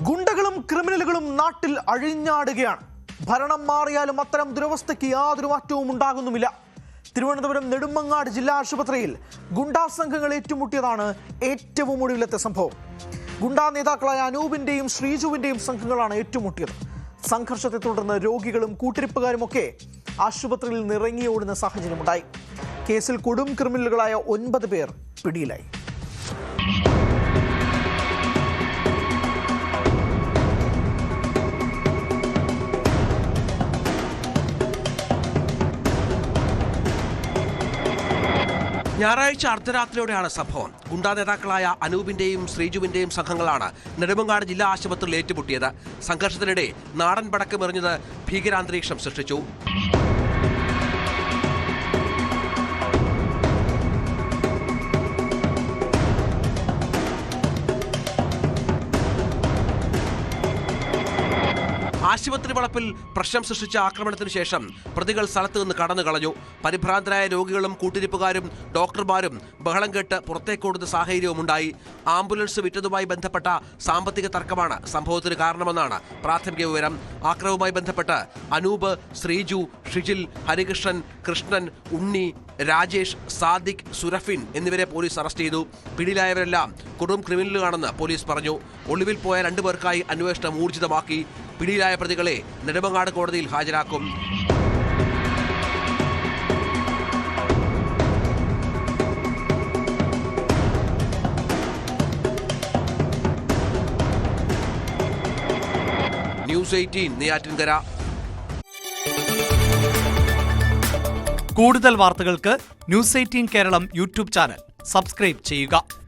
ഗുണ്ടകളും ക്രിമിനലുകളും നാട്ടിൽ അഴിഞ്ഞാടുകയാണ്. ഭരണം മാറിയാലും അത്തരം ദുരവസ്ഥയ്ക്ക് യാതൊരു മാറ്റവും ഉണ്ടാകുന്നുമില്ല. തിരുവനന്തപുരം നെടുമങ്ങാട് ജില്ലാ ആശുപത്രിയിൽ ഗുണ്ടാ സംഘങ്ങൾ ഏറ്റുമുട്ടിയതാണ് ഏറ്റവും ഒടുവിലത്തെ സംഭവം. ഗുണ്ടാ നേതാക്കളായ അനൂപിന്റെയും ശ്രീജുവിന്റെയും സംഘങ്ങളാണ് ഏറ്റുമുട്ടിയത്. സംഘർഷത്തെ തുടർന്ന് രോഗികളും കൂട്ടിരിപ്പുകാരുമൊക്കെ ആശുപത്രിയിൽ നിറങ്ങിയോടുന്ന സാഹചര്യമുണ്ടായി. കേസിൽ കൊടും ക്രിമിനലുകളായ 9 പേർ പിടിയിലായി. ഞായറാഴ്ച അർദ്ധരാത്രിയോടെയാണ് സംഭവം. ഗുണ്ടാ നേതാക്കളായ അനൂപിന്റെയും ശ്രീജുവിന്റെയും സംഘങ്ങളാണ് നെടുമങ്ങാട് ജില്ലാ ആശുപത്രിയിൽ ഏറ്റുമുട്ടിയത്. സംഘർഷത്തിനിടെ നാടൻ പടക്കമെറിഞ്ഞത് ഭീകരാന്തരീക്ഷം സൃഷ്ടിച്ചു. ആശുപത്രി വളപ്പിൽ പ്രശ്നം സൃഷ്ടിച്ച ആക്രമണത്തിന് ശേഷം പ്രതികൾ സ്ഥലത്ത് നിന്ന് കടന്നു കളഞ്ഞു. പരിഭ്രാന്തരായ രോഗികളും കൂട്ടിരിപ്പുകാരും ഡോക്ടർമാരും ബഹളം കേട്ട് പുറത്തേക്കോടുന്ന സാഹചര്യവുമുണ്ടായി. ആംബുലൻസ് വിറ്റതുമായി ബന്ധപ്പെട്ട സാമ്പത്തിക തർക്കമാണ് സംഭവത്തിന് കാരണമെന്നാണ് പ്രാഥമിക വിവരം. ആക്രമണവുമായി ബന്ധപ്പെട്ട് അനൂപ്, ശ്രീജു, ഷിജിൽ, ഹരികൃഷ്ണൻ, കൃഷ്ണൻ, ഉണ്ണി, രാജേഷ്, സാദിഖ്, സുരഫിൻ എന്നിവരെ പോലീസ് അറസ്റ്റ് ചെയ്തു. പിടിയിലായവരെല്ലാം കൊടും ക്രിമിനലുകളാണെന്ന് പോലീസ് പറഞ്ഞു. ഒളിവിൽ പോയ 2 പേർക്കായി അന്വേഷണം ഊർജിതമാക്കി. പിടിയിലായ പ്രതികളെ നെടുമങ്ങാട് കോടതിയിൽ ഹാജരാക്കും. ന്യൂസ് 18 നെയ്യാറ്റിൻകര. കൂടുതൽ വാർത്തകൾക്ക് news 18 Keralam YouTube channel subscribe ചെയ്യുക.